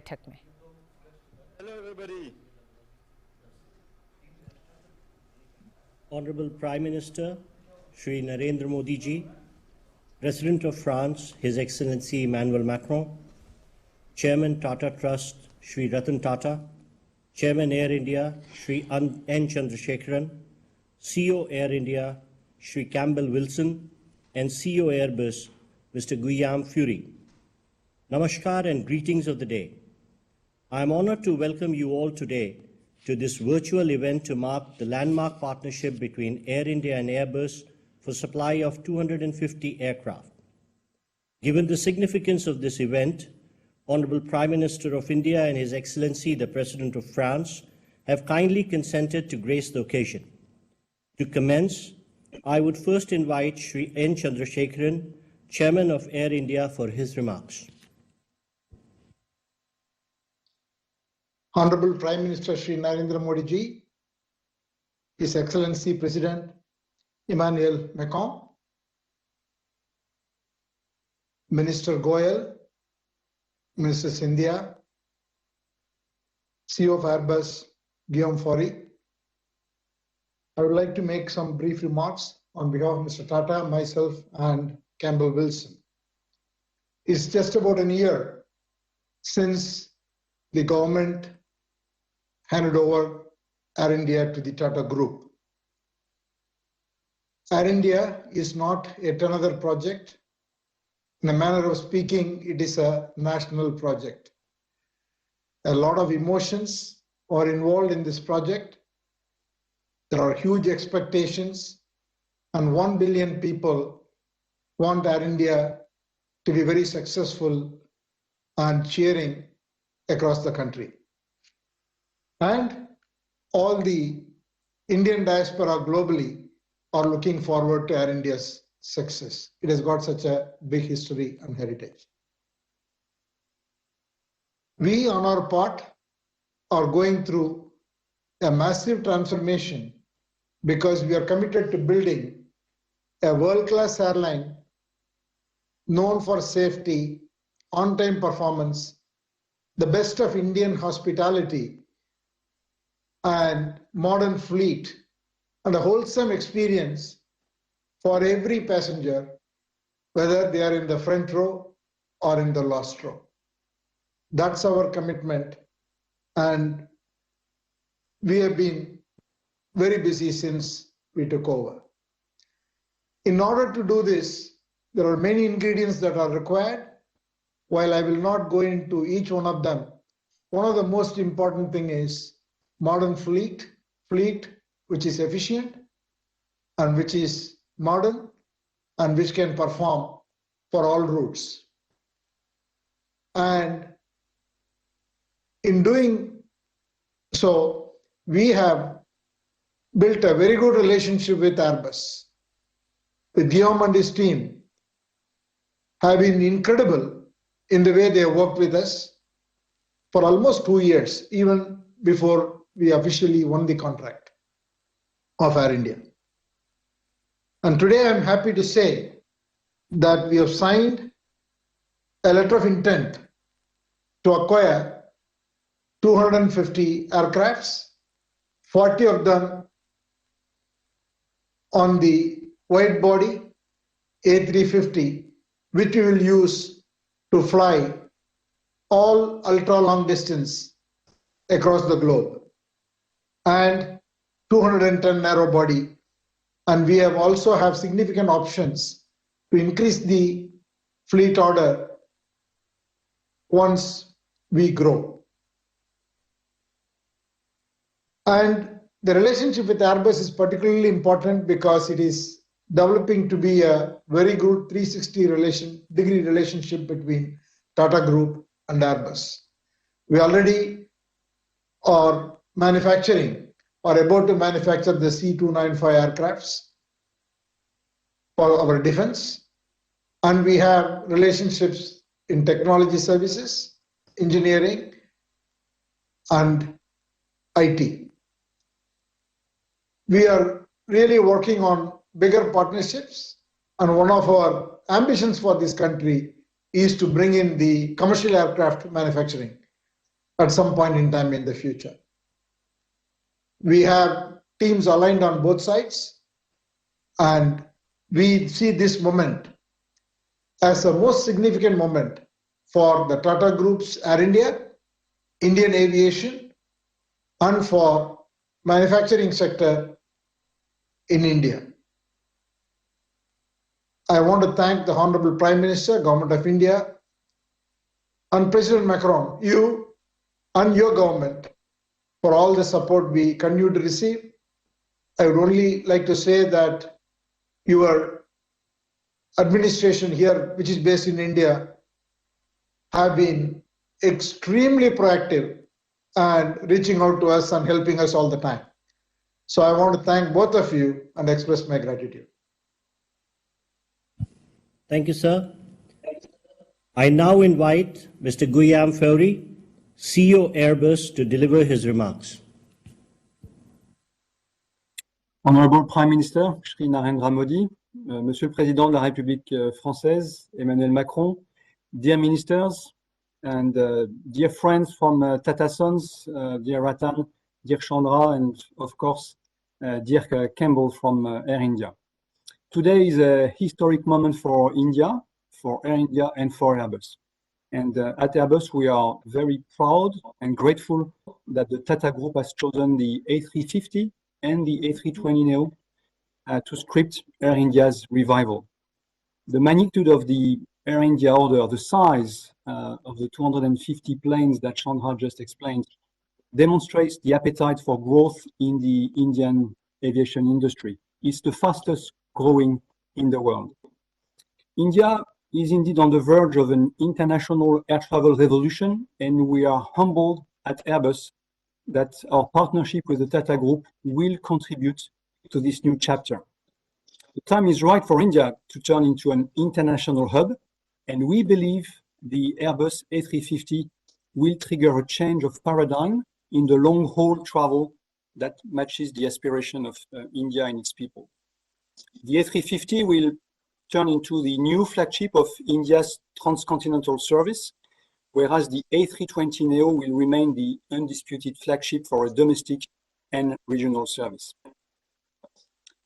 बैठक में। Hello everybody. Honorable Prime Minister Shri Narendra Modi ji, President of France, His Excellency Emmanuel Macron, Chairman Tata Trust Shri Ratan Tata, Chairman Air India Shri N. Chandrasekaran, CEO Air India Shri Campbell Wilson, and CEO Airbus Mr. Guillaume Fury. Namaskar and greetings of the day. I am honored to welcome you all today to this virtual event to mark the landmark partnership between Air India and Airbus for supply of 250 aircraft. Given the significance of this event, Honorable Prime Minister of India and His Excellency the President of France have kindly consented to grace the occasion. To commence, I would first invite Shri N. Chandrasekaran, Chairman of Air India, for his remarks. Honorable Prime Minister Shri Narendra Modi ji, His Excellency President Emmanuel Macron, Minister Goyal, Minister Scindia, CEO of Airbus Guillaume Fury. I would like to make some brief remarks on behalf of Mr. Tata, myself, and Campbell Wilson. It's just about a year since the government handed over Air India to the Tata Group. Air India is not yet another project. In a manner of speaking, it is a national project. A lot of emotions are involved in this project. There are huge expectations, and 1 billion people want Air India to be very successful and cheering across the country. And all the Indian diaspora globally are looking forward to Air India's success. It has got such a big history and heritage. We, on our part, are going through a massive transformation because we are committed to building a world-class airline known for safety, on-time performance, the best of Indian hospitality, and modern fleet, and a wholesome experience for every passenger, whether they are in the front row or in the last row. That's our commitment, and we have been very busy since we took over. In order to do this, there are many ingredients that are required. While I will not go into each one of them, one of the most important thing is modern fleet which is efficient and which is modern and which can perform for all routes. And in doing so, we have built a very good relationship with Airbus. With Guillaume and his team have been incredible in the way they have worked with us for almost 2 years, even before we officially won the contract of Air India. And today I'm happy to say that we have signed a letter of intent to acquire 250 aircrafts, 40 of them on the wide body A350, which we will use to fly all ultra long distance across the globe, and 210 narrow body. And we have also have significant options to increase the fleet order once we grow. And the relationship with Airbus is particularly important because it is developing to be a very good 360-degree relationship between Tata Group and Airbus. We already are manufacturing or about to manufacture the C295 aircrafts for our defense, and we have relationships in technology services, engineering, and IT. We are really working on bigger partnerships, and one of our ambitions for this country is to bring in the commercial aircraft manufacturing. at some point in time in the future. We have teams aligned on both sides, and we see this moment as the most significant moment for the Tata Group's Air India, Indian aviation, and for manufacturing sector in India. I want to thank the Honorable Prime Minister, Government of India, and President Macron, you and your government, for all the support we continue to receive. I would only like to say that your administration here, which is based in India, have been extremely proactive and reaching out to us and helping us all the time. So I want to thank both of you and express my gratitude. Thank you, sir. I now invite Mr. Guillaume Faury, CEO Airbus, to deliver his remarks. Honorable Prime Minister, Shri Narendra Modi, Monsieur le Président de la République française, Emmanuel Macron, dear ministers, and dear friends from Tata Sons, dear Ratan, dear Chandra, and of course, dear Campbell from Air India. Today is a historic moment for India, for Air India, and for Airbus. And at Airbus, we are very proud and grateful that the Tata Group has chosen the A350 and the A320neo to script Air India's revival. The magnitude of the Air India order, the size of the 250 planes that Chandra just explained, demonstrates the appetite for growth in the Indian aviation industry. It's the fastest growing in the world. India is indeed on the verge of an international air travel revolution, and we are humbled at Airbus that our partnership with the Tata Group will contribute to this new chapter. The time is right for India to turn into an international hub, and we believe the Airbus A350 will trigger a change of paradigm in the long-haul travel that matches the aspiration of India and its people. The A350 will turn into the new flagship of India's transcontinental service, whereas the A320neo will remain the undisputed flagship for a domestic and regional service.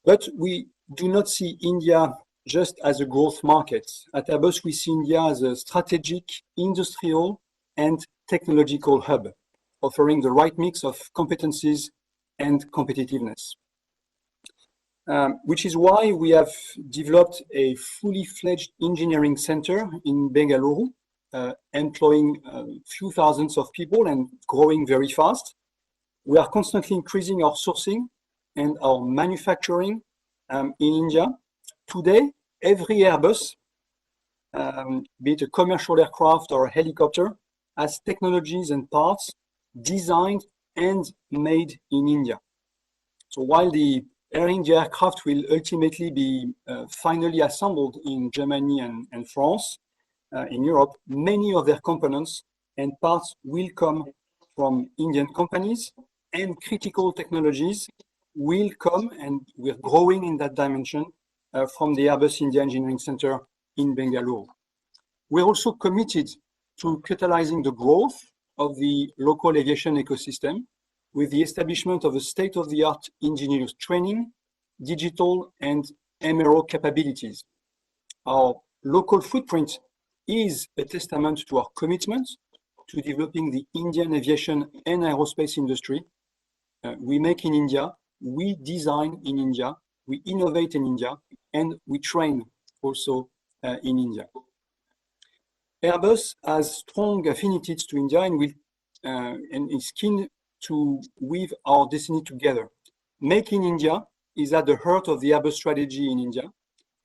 But we do not see India just as a growth market. At Airbus, we see India as a strategic, industrial, and technological hub, offering the right mix of competencies and competitiveness. Which is why we have developed a fully fledged engineering center in Bengaluru, employing a few thousands of people and growing very fast. We are constantly increasing our sourcing and our manufacturing in India. Today, every Airbus, be it a commercial aircraft or a helicopter, has technologies and parts designed and made in India. So while the Air India aircraft will ultimately be finally assembled in Germany and France, in Europe, many of their components and parts will come from Indian companies, and critical technologies will come, and we're growing in that dimension, from the Airbus India Engineering Center in Bengaluru. We're also committed to catalyzing the growth of the local aviation ecosystem with the establishment of a state-of-the-art engineers training, digital and MRO capabilities. Our local footprint is a testament to our commitment to developing the Indian aviation and aerospace industry. We make in India, we design in India, we innovate in India, and we train also in India. Airbus has strong affinities to India and is keen to weave our destiny together. Make in India is at the heart of the Airbus strategy in India,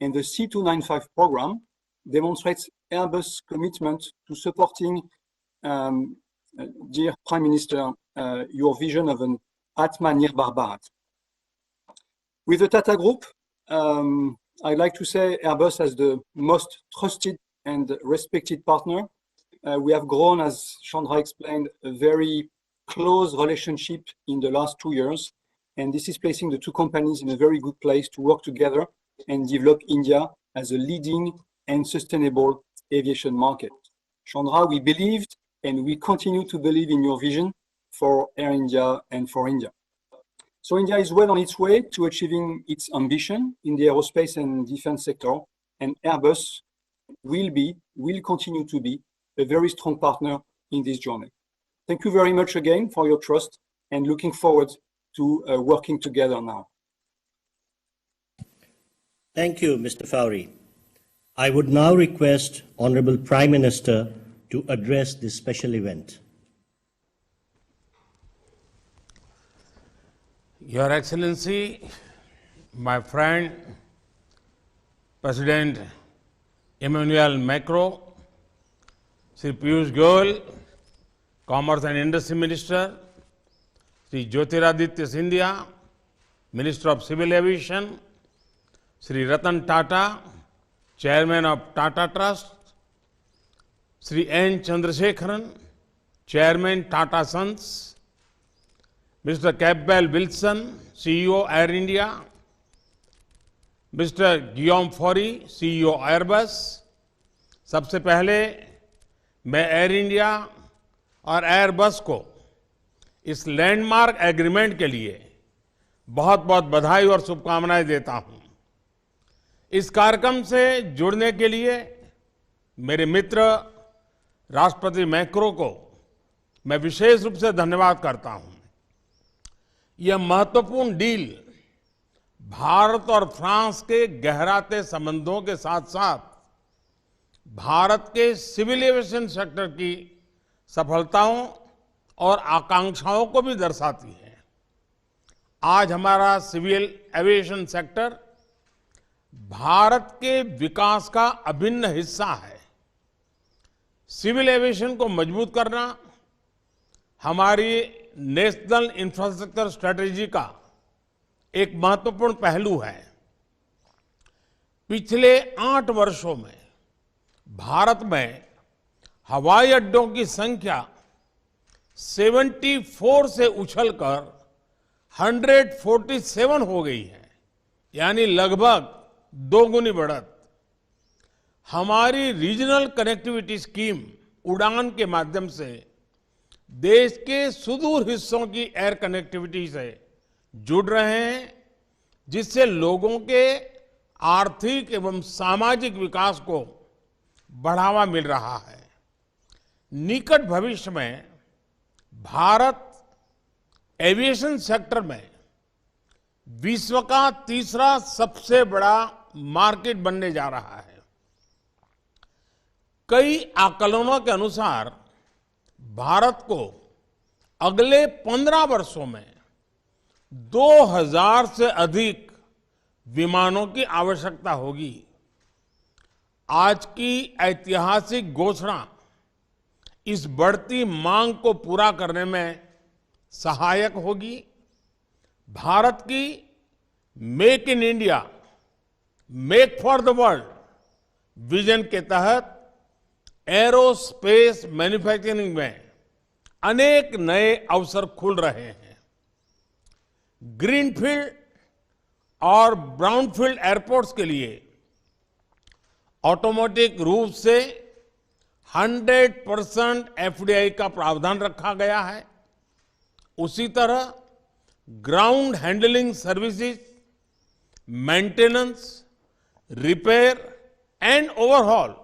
and the C295 program demonstrates Airbus' commitment to supporting, dear Prime Minister, your vision of an Atmanirbhar Bharat. With the Tata Group, I'd like to say Airbus as the most trusted and respected partner. We have grown, as Chandra explained, a very close relationship in the last 2 years, and this is placing the two companies in a very good place to work together and develop India as a leading and sustainable aviation market. Chandra, we believed and we continue to believe in your vision for Air India and for India. So India is well on its way to achieving its ambition in the aerospace and defense sector, and Airbus will continue to be a very strong partner in this journey. Thank you very much again for your trust, and looking forward to working together now. Thank you, Mr. Fowry. I would now request Honorable Prime Minister to address this special event. Your Excellency, my friend, President Emmanuel Macron, Sri Piyush Goyal, Commerce and Industry Minister, Sri Jyotiraditya Scindia, Minister of Civil Aviation, Sri Ratan Tata, Chairman of Tata Trust, Sri N. Chandrasekharan, Chairman Tata Sons, Mr. Campbell Wilson, CEO Air India, Mr. Guillaume Faury, CEO Airbus। सबसे पहले मैं air India और Airbus को इस landmark agreement के लिए बहुत बहुत बधाई और शुभकामनाएं देता हूं। इस कार्यक्रम से जुड़ने के लिए मेरे मित्र राष्ट्रपति मैक्रो को मैं विशेष रूप से धन्यवाद करता हूं। यह महत्वपूर्ण डील भारत और फ्रांस के गहराते संबंधों के साथ साथ भारत के सिविल एविएशन सेक्टर की सफलताओं और आकांक्षाओं को भी दर्शाती है। आज हमारा सिविल एविएशन सेक्टर भारत के विकास का अभिन्न हिस्सा है। सिविल एविएशन को मजबूत करना हमारी नेशनल इंफ्रास्ट्रक्चर स्ट्रेटेजी का एक महत्वपूर्ण पहलू है। पिछले 8 वर्षों में भारत में हवाई अड्डों की संख्या 74 से उछलकर 147 हो गई है, यानी लगभग 2 गुनी बढ़त। हमारी रीजनल कनेक्टिविटी स्कीम उड़ान के माध्यम से देश के सुदूर हिस्सों की एयर कनेक्टिविटी से जुड़ रहे हैं, जिससे लोगों के आर्थिक एवं सामाजिक विकास को बढ़ावा मिल रहा है। निकट भविष्य में भारत एविएशन सेक्टर में विश्व का तीसरा सबसे बड़ा मार्केट बनने जा रहा है। कई आकलनों के अनुसार भारत को अगले 15 वर्षों में 2000 से अधिक विमानों की आवश्यकता होगी। आज की ऐतिहासिक घोषणा इस बढ़ती मांग को पूरा करने में सहायक होगी। भारत की make in India, make for the world vision के तहत एरोस्पेस मैन्युफैक्चरिंग में अनेक नए अवसर खुल रहे हैं। ग्रीनफील्ड और ब्राउनफील्ड एयरपोर्ट्स के लिए ऑटोमेटिक रूप से 100% एफडीआई का प्रावधान रखा गया है। उसी तरह ground handling services, maintenance, repair and overhaul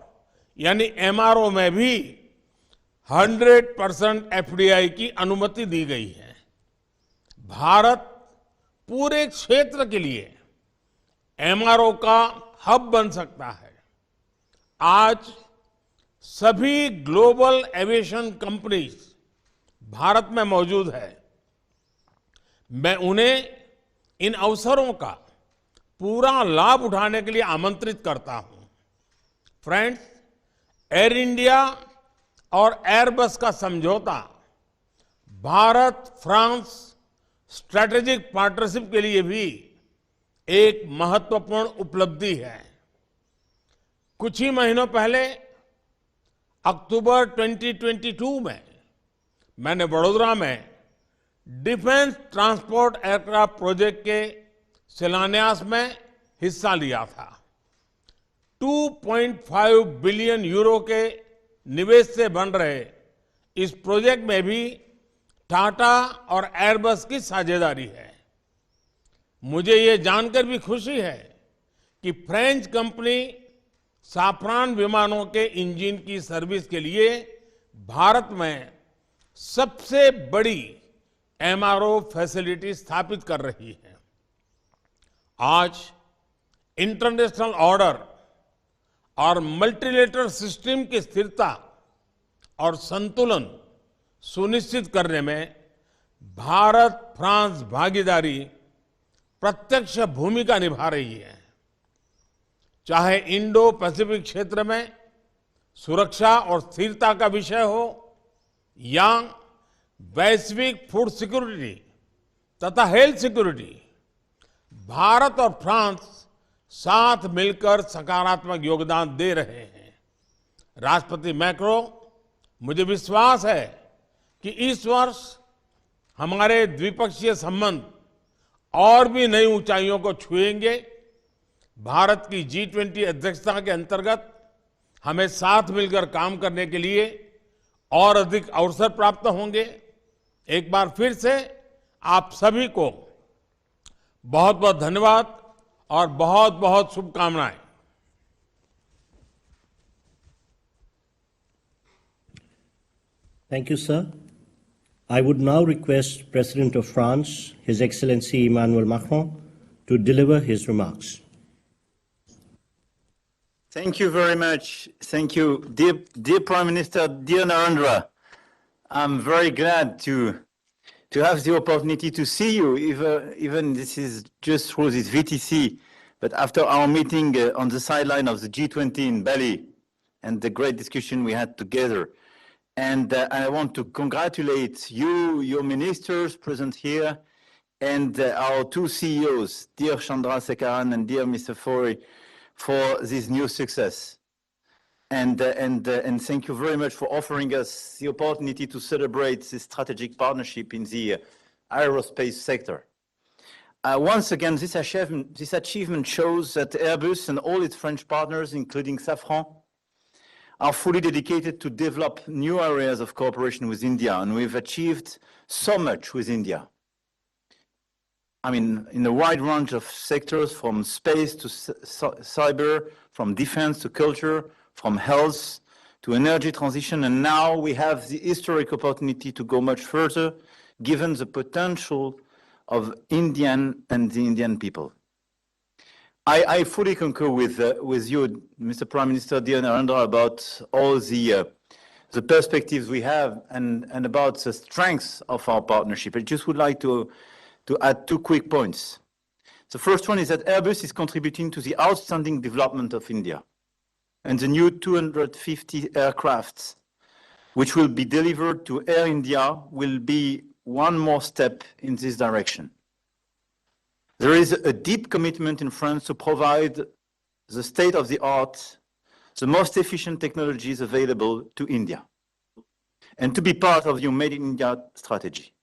यानी एमआरओ में भी 100% एफडीआई की अनुमति दी गई है। भारत पूरे क्षेत्र के लिए एमआरओ का हब बन सकता है। आज सभी ग्लोबल एविएशन कंपनीज भारत में मौजूद है। मैं उन्हें इन अवसरों का पूरा लाभ उठाने के लिए आमंत्रित करता हूं। फ्रेंड्स, एयर इंडिया और एयरबस का समझौता भारत फ्रांस स्ट्रैटेजिक पार्टनरशिप के लिए भी एक महत्वपूर्ण उपलब्धि है। कुछ ही महीनों पहले अक्टूबर 2022 में मैंने वडोदरा में डिफेंस ट्रांसपोर्ट एयरक्राफ्ट प्रोजेक्ट के शिलान्यास में हिस्सा लिया था। 2.5 बिलियन यूरो के निवेश से बन रहे इस प्रोजेक्ट में भी टाटा और एयरबस की साझेदारी है। मुझे ये जानकर भी खुशी है कि फ्रेंच कंपनी साफरान विमानों के इंजन की सर्विस के लिए भारत में सबसे बड़ी एमआरओ फैसिलिटी स्थापित कर रही है। आज इंटरनेशनल ऑर्डर और मल्टीलेटरल सिस्टम की स्थिरता और संतुलन सुनिश्चित करने में भारत फ्रांस भागीदारी प्रत्यक्ष भूमिका निभा रही है। चाहे इंडो पैसिफिक क्षेत्र में सुरक्षा और स्थिरता का विषय हो या वैश्विक फूड सिक्योरिटी तथा हेल्थ सिक्योरिटी, भारत और फ्रांस साथ मिलकर सकारात्मक योगदान दे रहे हैं। राष्ट्रपति मैक्रो, मुझे विश्वास है कि इस वर्ष हमारे द्विपक्षीय संबंध और भी नई ऊंचाइयों को छुएंगे। भारत की G20 अध्यक्षता के अंतर्गत हमें साथ मिलकर काम करने के लिए और अधिक अवसर प्राप्त होंगे। एक बार फिर से आप सभी को बहुत बहुत धन्यवाद और बहुत बहुत शुभकामनाएं। Thank you, sir. I would now request President of France, His Excellency Emmanuel Macron, to deliver his remarks. Thank you very much. Thank you, dear Prime Minister, dear Narendra. I'm very glad to have the opportunity to see you, even this is just through this VTC, but after our meeting on the sideline of the G20 in Bali and the great discussion we had together. And I want to congratulate you, your ministers present here, and our two CEOs, dear Chandra Sekaran and dear Mr. Fori, for this new success. And thank you very much for offering us the opportunity to celebrate this strategic partnership in the aerospace sector. Once again, this achievement shows that Airbus and all its French partners, including Safran, are fully dedicated to develop new areas of cooperation with India, and we've achieved so much with India. I mean, in a wide range of sectors, from space to cyber, from defense to culture, from health to energy transition, and now we have the historic opportunity to go much further, given the potential of Indian and the Indian people. I fully concur with you, Mr. Prime Minister, dear Narendra, about all the perspectives we have and about the strengths of our partnership. I just would like to add two quick points. The first one is that Airbus is contributing to the outstanding development of India, and the new 250 aircrafts, which will be delivered to Air India, will be one more step in this direction. There is a deep commitment in France to provide the state-of-the-art, the most efficient technologies available to India, and to be part of your Made in India strategy.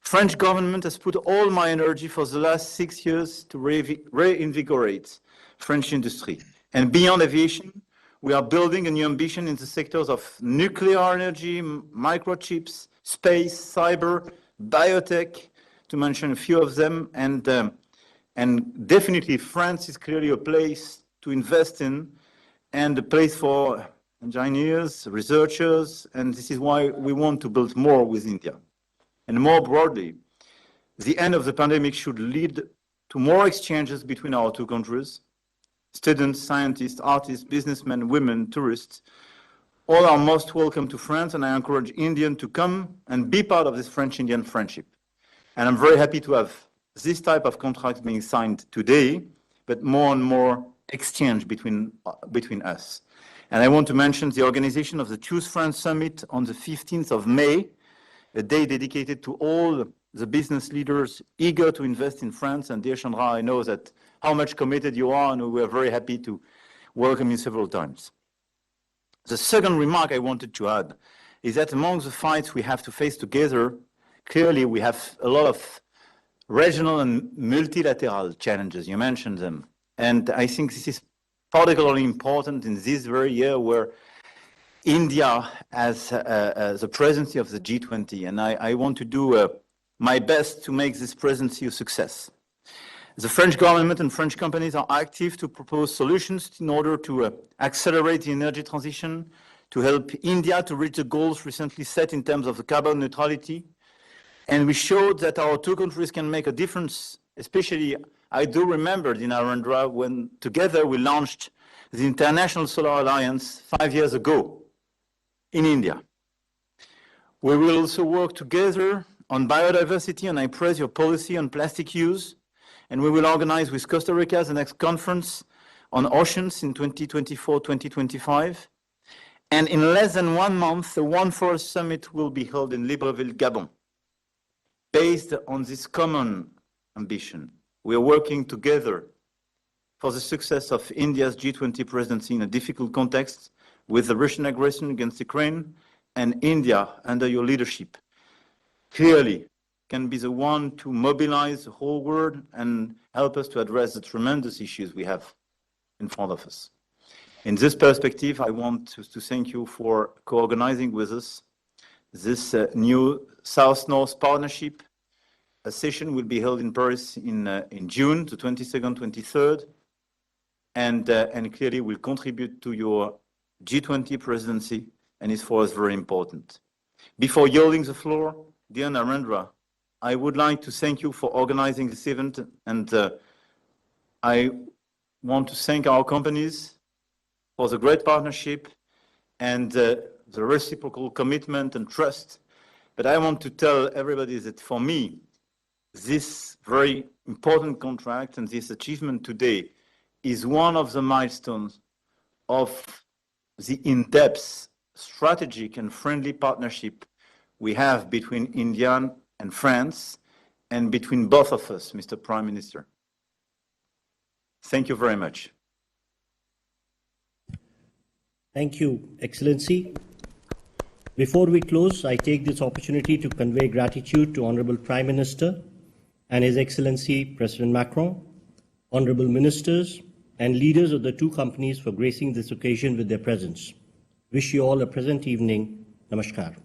French government has put all my energy for the last 6 years to reinvigorate French industry. And beyond aviation, we are building a new ambition in the sectors of nuclear energy, microchips, space, cyber, biotech, to mention a few of them, and definitely France is clearly a place to invest in and a place for engineers, researchers, and this is why we want to build more with India. And more broadly, the end of the pandemic should lead to more exchanges between our two countries. Students, scientists, artists, businessmen, women, tourists, all are most welcome to France, and I encourage Indians to come and be part of this French-Indian friendship. And I'm very happy to have this type of contract being signed today, but more and more exchange between us. And I want to mention the organization of the Choose France Summit on the 15th of May, a day dedicated to all the business leaders eager to invest in France. And dear Chandra, I know that how much committed you are, and we are very happy to welcome you several times. The second remark I wanted to add is that among the fights we have to face together, clearly we have a lot of regional and multilateral challenges. You mentioned them. And I think this is particularly important in this very year where India as the presidency of the G20, and I want to do my best to make this presidency a success. The French government and French companies are active to propose solutions in order to accelerate the energy transition, to help India to reach the goals recently set in terms of the carbon neutrality. And we showed that our two countries can make a difference, especially I do remember in Narendra when together we launched the International Solar Alliance 5 years ago in India. We will also work together on biodiversity, and I praise your policy on plastic use. And we will organize with Costa Rica the next conference on oceans in 2024-2025. And in less than 1 month, the One Forest Summit will be held in Libreville, Gabon. Based on this common ambition, we are working together for the success of India's G20 presidency in a difficult context with the Russian aggression against Ukraine, and India, under your leadership, clearly can be the one to mobilize the whole world and help us to address the tremendous issues we have in front of us. In this perspective, I want to thank you for co-organizing with us this new South-North partnership. A session will be held in Paris in June, the 22nd, 23rd, and clearly will contribute to your G20 presidency, and is for us very important. Before yielding the floor, dear Narendra, I would like to thank you for organizing this event, and I want to thank our companies for the great partnership and the reciprocal commitment and trust. But I want to tell everybody that for me, this very important contract and this achievement today is one of the milestones of the in-depth strategic and friendly partnership we have between India and France, and between both of us, Mr. Prime Minister. Thank you very much. Thank you, Excellency. Before we close, I take this opportunity to convey gratitude to Honorable Prime Minister and His Excellency President Macron, Honorable Ministers, and leaders of the two companies for gracing this occasion with their presence. Wish you all a pleasant evening. Namaskar.